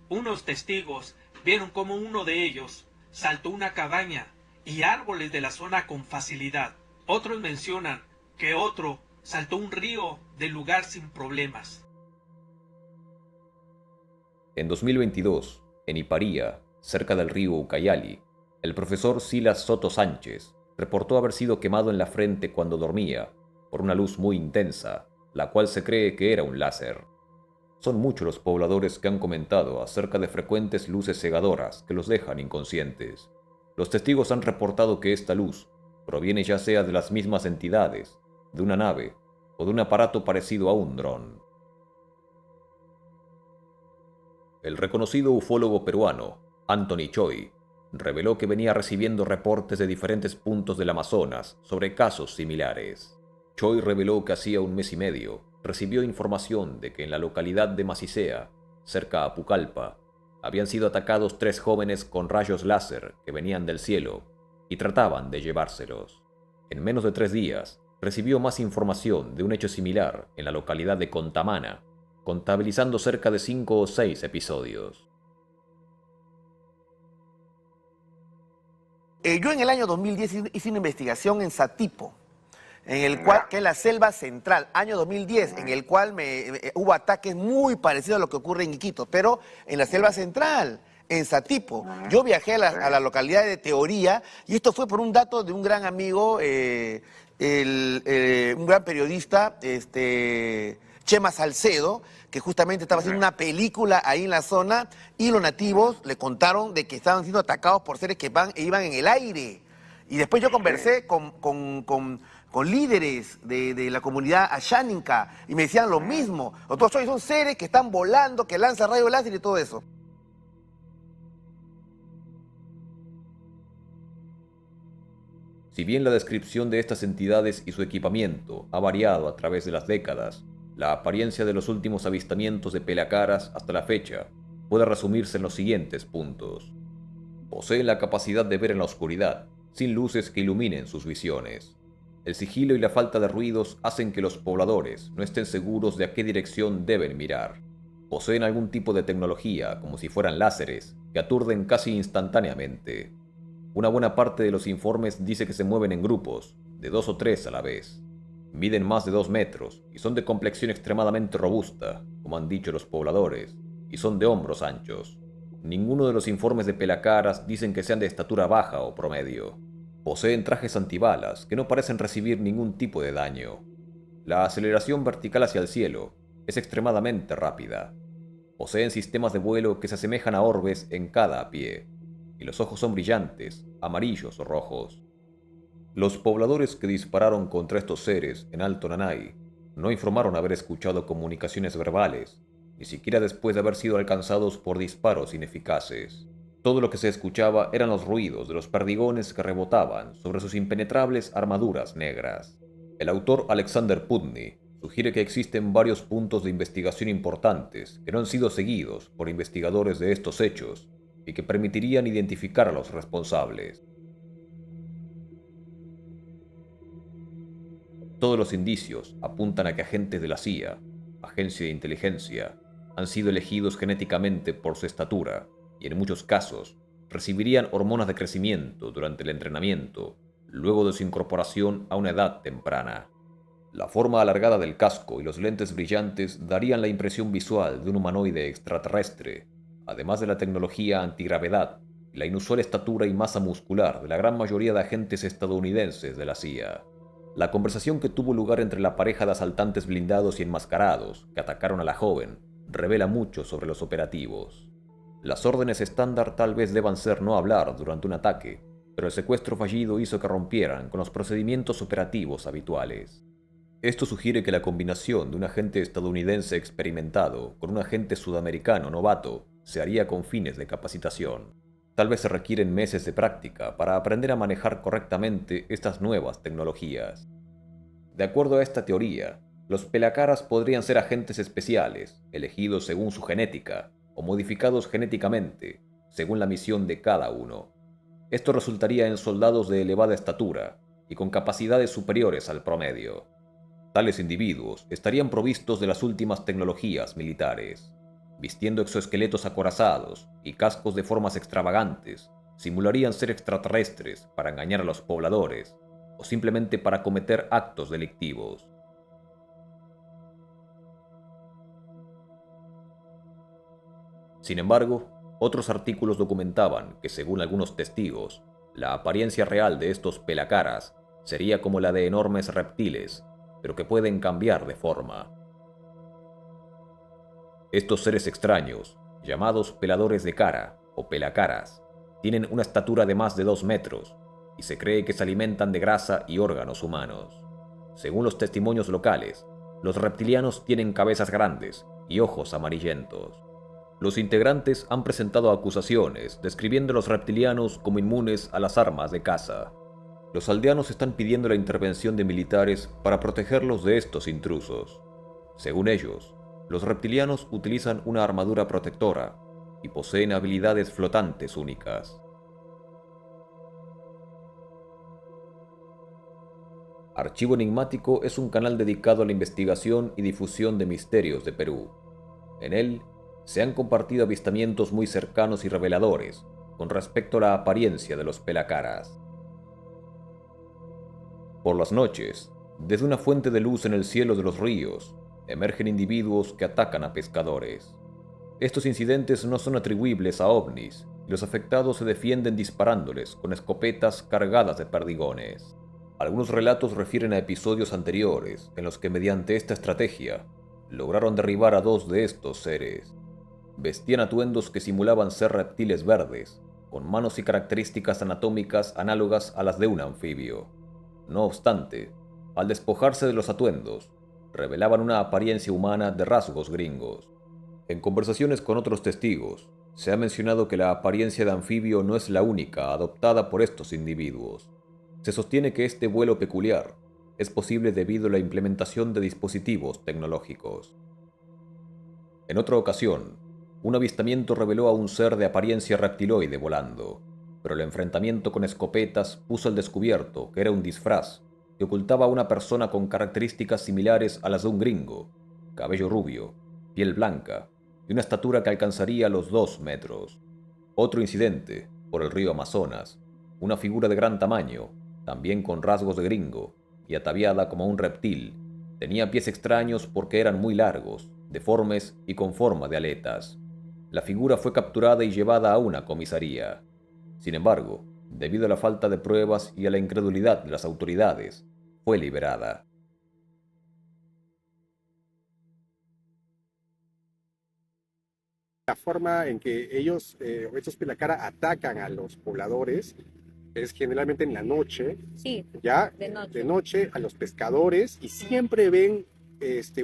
E: Unos testigos vieron cómo uno de ellos saltó una cabaña y árboles de la zona con facilidad. Otros mencionan que otro saltó un río del lugar sin problemas.
A: En 2022, en Iparía, cerca del río Ucayali, el profesor Silas Soto Sánchez reportó haber sido quemado en la frente cuando dormía por una luz muy intensa, la cual se cree que era un láser. Son muchos los pobladores que han comentado acerca de frecuentes luces cegadoras que los dejan inconscientes. Los testigos han reportado que esta luz proviene ya sea de las mismas entidades, de una nave o de un aparato parecido a un dron. El reconocido ufólogo peruano, Anthony Choi, reveló que venía recibiendo reportes de diferentes puntos del Amazonas sobre casos similares. Choi reveló que hacía un mes y medio recibió información de que en la localidad de Macicea, cerca a Pucallpa, habían sido atacados 3 jóvenes con rayos láser que venían del cielo y trataban de llevárselos. En menos de 3 días, recibió más información de un hecho similar en la localidad de Contamana, contabilizando cerca de 5 o 6 episodios.
F: Yo en el año 2010 hice una investigación en Satipo, en el cual, que es la selva central, año 2010, en el cual hubo ataques muy parecidos a lo que ocurre en Iquitos, pero en la selva central, en Satipo. Yo viajé a la localidad de Teoría, y esto fue por un dato de un gran amigo, un gran periodista, Chema Salcedo, que justamente estaba haciendo una película ahí en la zona, y los nativos le contaron de que estaban siendo atacados por seres que iban en el aire. Y después yo conversé con líderes de la comunidad asháninca y me decían lo mismo. Los son seres que están volando, que lanzan rayos láser y todo eso.
A: Si bien la descripción de estas entidades y su equipamiento ha variado a través de las décadas, la apariencia de los últimos avistamientos de pelacaras hasta la fecha puede resumirse en los siguientes puntos. Poseen la capacidad de ver en la oscuridad, sin luces que iluminen sus visiones. El sigilo y la falta de ruidos hacen que los pobladores no estén seguros de a qué dirección deben mirar. Poseen algún tipo de tecnología, como si fueran láseres, que aturden casi instantáneamente. Una buena parte de los informes dice que se mueven en grupos, de 2 o 3 a la vez. Miden más de 2 metros y son de complexión extremadamente robusta, como han dicho los pobladores, y son de hombros anchos. Ninguno de los informes de pelacaras dicen que sean de estatura baja o promedio. Poseen trajes antibalas que no parecen recibir ningún tipo de daño. La aceleración vertical hacia el cielo es extremadamente rápida. Poseen sistemas de vuelo que se asemejan a orbes en cada pie, y los ojos son brillantes, amarillos o rojos. Los pobladores que dispararon contra estos seres en Alto Nanay no informaron haber escuchado comunicaciones verbales, ni siquiera después de haber sido alcanzados por disparos ineficaces. Todo lo que se escuchaba eran los ruidos de los perdigones que rebotaban sobre sus impenetrables armaduras negras. El autor Alexander Putney sugiere que existen varios puntos de investigación importantes que no han sido seguidos por investigadores de estos hechos y que permitirían identificar a los responsables. Todos los indicios apuntan a que agentes de la CIA, agencia de inteligencia, han sido elegidos genéticamente por su estatura y en muchos casos recibirían hormonas de crecimiento durante el entrenamiento, luego de su incorporación a una edad temprana. La forma alargada del casco y los lentes brillantes darían la impresión visual de un humanoide extraterrestre, además de la tecnología antigravedad y la inusual estatura y masa muscular de la gran mayoría de agentes estadounidenses de la CIA. La conversación que tuvo lugar entre la pareja de asaltantes blindados y enmascarados que atacaron a la joven revela mucho sobre los operativos. Las órdenes estándar tal vez deban ser no hablar durante un ataque, pero el secuestro fallido hizo que rompieran con los procedimientos operativos habituales. Esto sugiere que la combinación de un agente estadounidense experimentado con un agente sudamericano novato se haría con fines de capacitación. Tal vez se requieren meses de práctica para aprender a manejar correctamente estas nuevas tecnologías. De acuerdo a esta teoría, los pelacaras podrían ser agentes especiales, elegidos según su genética, o modificados genéticamente, según la misión de cada uno. Esto resultaría en soldados de elevada estatura y con capacidades superiores al promedio. Tales individuos estarían provistos de las últimas tecnologías militares. Vistiendo exoesqueletos acorazados y cascos de formas extravagantes, simularían ser extraterrestres para engañar a los pobladores o simplemente para cometer actos delictivos. Sin embargo, otros artículos documentaban que, según algunos testigos, la apariencia real de estos pelacaras sería como la de enormes reptiles, pero que pueden cambiar de forma. Estos seres extraños, llamados peladores de cara o pelacaras, tienen una estatura de más de 2 metros y se cree que se alimentan de grasa y órganos humanos. Según los testimonios locales, los reptilianos tienen cabezas grandes y ojos amarillentos. Los integrantes han presentado acusaciones describiendo a los reptilianos como inmunes a las armas de caza. Los aldeanos están pidiendo la intervención de militares para protegerlos de estos intrusos. Según ellos, los reptilianos utilizan una armadura protectora y poseen habilidades flotantes únicas. Archivo Enigmático es un canal dedicado a la investigación y difusión de misterios de Perú. En él se han compartido avistamientos muy cercanos y reveladores con respecto a la apariencia de los pelacaras. Por las noches, desde una fuente de luz en el cielo de los ríos, emergen individuos que atacan a pescadores. Estos incidentes no son atribuibles a ovnis, y los afectados se defienden disparándoles con escopetas cargadas de perdigones. Algunos relatos refieren a episodios anteriores en los que mediante esta estrategia lograron derribar a 2 de estos seres. Vestían atuendos que simulaban ser reptiles verdes, con manos y características anatómicas análogas a las de un anfibio. No obstante, al despojarse de los atuendos, revelaban una apariencia humana de rasgos gringos. En conversaciones con otros testigos, se ha mencionado que la apariencia de anfibio no es la única adoptada por estos individuos. Se sostiene que este vuelo peculiar es posible debido a la implementación de dispositivos tecnológicos. En otra ocasión, un avistamiento reveló a un ser de apariencia reptiloide volando, pero el enfrentamiento con escopetas puso al descubierto que era un disfraz que ocultaba a una persona con características similares a las de un gringo, cabello rubio, piel blanca y una estatura que alcanzaría los 2 metros. Otro incidente, por el río Amazonas, una figura de gran tamaño, también con rasgos de gringo y ataviada como un reptil, tenía pies extraños porque eran muy largos, deformes y con forma de aletas. La figura fue capturada y llevada a una comisaría. Sin embargo, debido a la falta de pruebas y a la incredulidad de las autoridades, fue liberada.
G: La forma en que ellos, estos pelacara, atacan a los pobladores es generalmente en la noche,
H: Sí,
G: ya
H: de noche.
G: a los pescadores, y siempre ven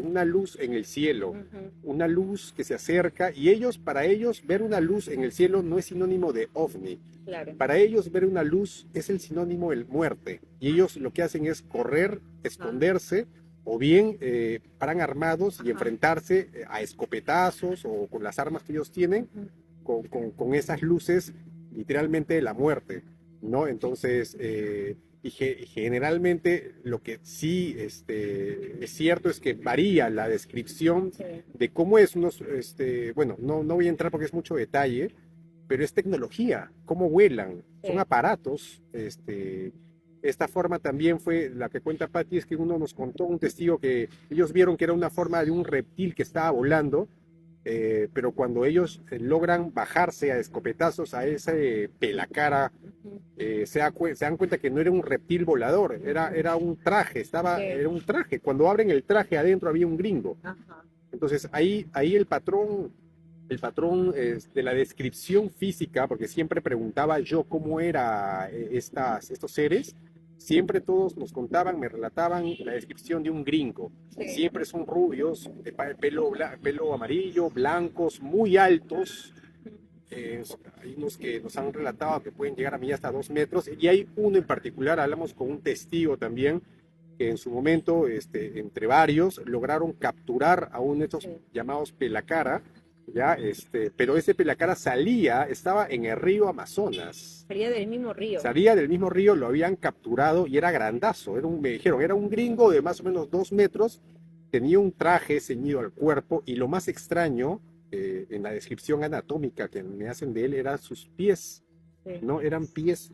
G: una luz en el cielo,
H: Ujú,
G: una luz que se acerca, y ellos, para ellos, ver una luz en el cielo no es sinónimo de ovni.
H: claro.
G: Para ellos, ver una luz es el sinónimo de muerte, y ellos lo que hacen es correr, esconderse, o bien paran armados y
H: Ajá.
G: enfrentarse a escopetazos o con las armas que ellos tienen,
H: Ujú.
G: con esas luces, literalmente de la muerte, ¿no? Entonces, generalmente lo que sí es cierto es que varía la descripción
H: Sí.
G: de cómo es unos, bueno, no voy a entrar porque es mucho detalle, pero es tecnología, cómo vuelan,
H: Sí.
G: son aparatos. Esta forma también fue la que cuenta Patti, es que uno nos contó, un testigo, que ellos vieron que era una forma de un reptil que estaba volando, pero cuando ellos logran bajarse a escopetazos a ese pelacara,
H: Ujú.
G: se dan cuenta que no era un reptil volador, era un traje,
H: Sí.
G: era un traje. Cuando abren el traje, adentro había un gringo.
H: Ajá.
G: Entonces ahí el patrón de la descripción física, porque siempre preguntaba yo cómo era estos seres, siempre todos nos contaban, me relataban la descripción de un gringo. Siempre son rubios, de pelo amarillo, blancos, muy altos. Hay unos que nos han relatado que pueden llegar a mí hasta 2 metros, y hay uno en particular, hablamos con un testigo también, que en su momento, entre varios, lograron capturar a uno de estos llamados pelacara, ¿ya? Pero ese pelacara estaba en el río Amazonas.
H: Salía del mismo río.
G: Salía del mismo río, lo habían capturado y era grandazo. Me dijeron, era un gringo de más o menos 2 metros, tenía un traje ceñido al cuerpo, y lo más extraño, en la descripción anatómica que me hacen de él, eran sus pies.
H: Sí.
G: ¿No? Eran pies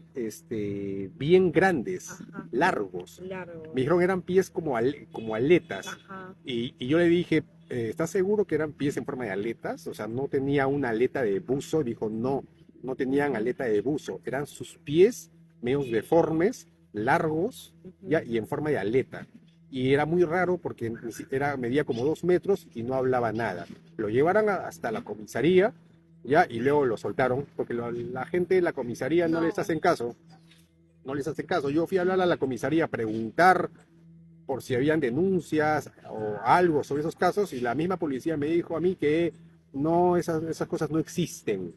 G: bien grandes,
H: Ajá.
G: largos.
H: Largo.
G: Me dijeron eran pies como aletas.
H: Ajá.
G: Y yo le dije, ¿estás seguro que eran pies en forma de aletas? O sea, no tenía una aleta de buzo. Dijo, no, no tenían aleta de buzo. Eran sus pies medios deformes, largos, ¿ya? Y en forma de aleta. Y era muy raro porque medía como 2 metros y no hablaba nada. Lo llevaron hasta la comisaría, ¿ya? Y luego lo soltaron porque la gente de la comisaría no les hacen caso. No les hacen caso. Yo fui a hablar a la comisaría a preguntar por si habían denuncias o algo sobre esos casos, y la misma policía me dijo a mí que no, esas cosas no existen.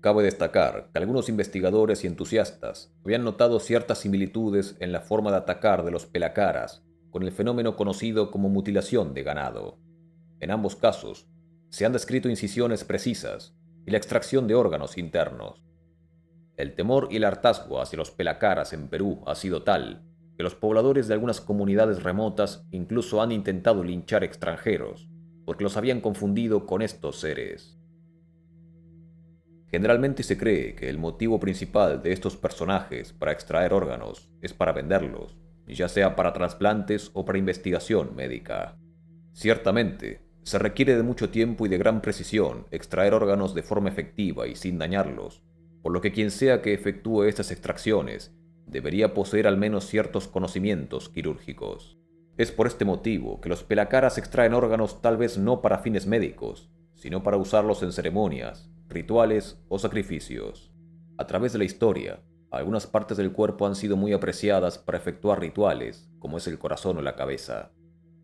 A: Cabe destacar que algunos investigadores y entusiastas habían notado ciertas similitudes en la forma de atacar de los pelacaras con el fenómeno conocido como mutilación de ganado. En ambos casos, se han descrito incisiones precisas y la extracción de órganos internos. El temor y el hartazgo hacia los pelacaras en Perú ha sido tal que los pobladores de algunas comunidades remotas incluso han intentado linchar extranjeros porque los habían confundido con estos seres. Generalmente se cree que el motivo principal de estos personajes para extraer órganos es para venderlos, ya sea para trasplantes o para investigación médica. Ciertamente, se requiere de mucho tiempo y de gran precisión extraer órganos de forma efectiva y sin dañarlos, por lo que quien sea que efectúe estas extracciones debería poseer al menos ciertos conocimientos quirúrgicos. Es por este motivo que los pelacaras extraen órganos tal vez no para fines médicos, sino para usarlos en ceremonias, rituales o sacrificios. A través de la historia, algunas partes del cuerpo han sido muy apreciadas para efectuar rituales, como es el corazón o la cabeza.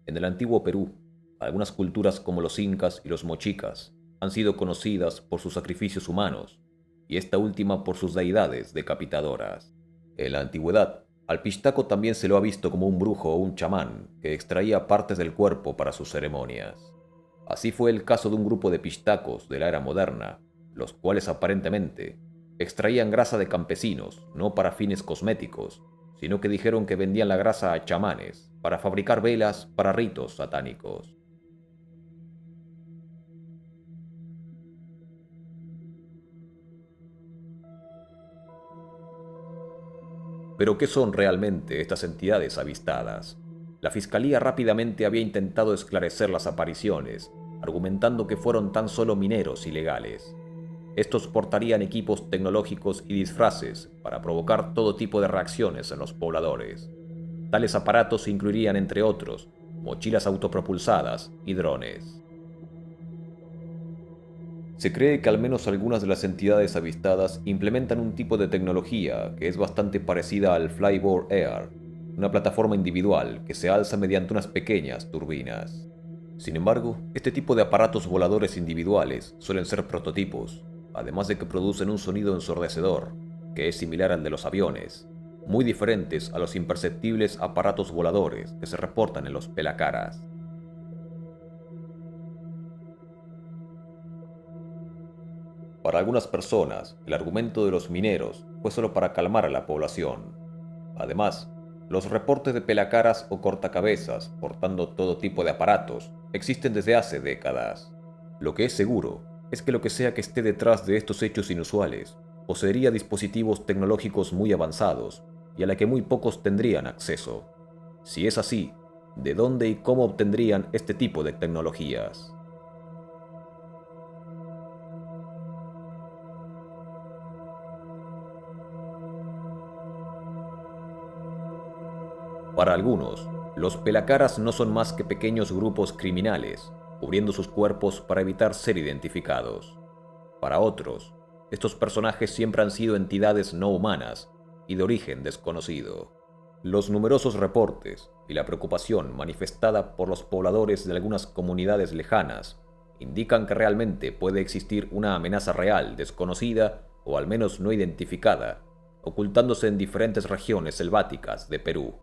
A: En el antiguo Perú, algunas culturas como los incas y los mochicas han sido conocidas por sus sacrificios humanos, y esta última por sus deidades decapitadoras. En la antigüedad, al pistaco también se lo ha visto como un brujo o un chamán que extraía partes del cuerpo para sus ceremonias. Así fue el caso de un grupo de pistacos de la era moderna, los cuales aparentemente extraían grasa de campesinos, no para fines cosméticos, sino que dijeron que vendían la grasa a chamanes para fabricar velas para ritos satánicos. Pero ¿qué son realmente estas entidades avistadas? La Fiscalía rápidamente había intentado esclarecer las apariciones, argumentando que fueron tan solo mineros ilegales. Estos portarían equipos tecnológicos y disfraces para provocar todo tipo de reacciones en los pobladores. Tales aparatos incluirían, entre otros, mochilas autopropulsadas y drones. Se cree que al menos algunas de las entidades avistadas implementan un tipo de tecnología que es bastante parecida al Flyboard Air, una plataforma individual que se alza mediante unas pequeñas turbinas. Sin embargo, este tipo de aparatos voladores individuales suelen ser prototipos, además de que producen un sonido ensordecedor, que es similar al de los aviones, muy diferentes a los imperceptibles aparatos voladores que se reportan en los pelacaras. Para algunas personas, el argumento de los mineros fue solo para calmar a la población. Además, los reportes de pelacaras o cortacabezas portando todo tipo de aparatos existen desde hace décadas. Lo que es seguro es que lo que sea que esté detrás de estos hechos inusuales poseería dispositivos tecnológicos muy avanzados y a la que muy pocos tendrían acceso. Si es así, ¿de dónde y cómo obtendrían este tipo de tecnologías? Para algunos, los pelacaras no son más que pequeños grupos criminales cubriendo sus cuerpos para evitar ser identificados. Para otros, estos personajes siempre han sido entidades no humanas y de origen desconocido. Los numerosos reportes y la preocupación manifestada por los pobladores de algunas comunidades lejanas indican que realmente puede existir una amenaza real, desconocida o al menos no identificada, ocultándose en diferentes regiones selváticas de Perú.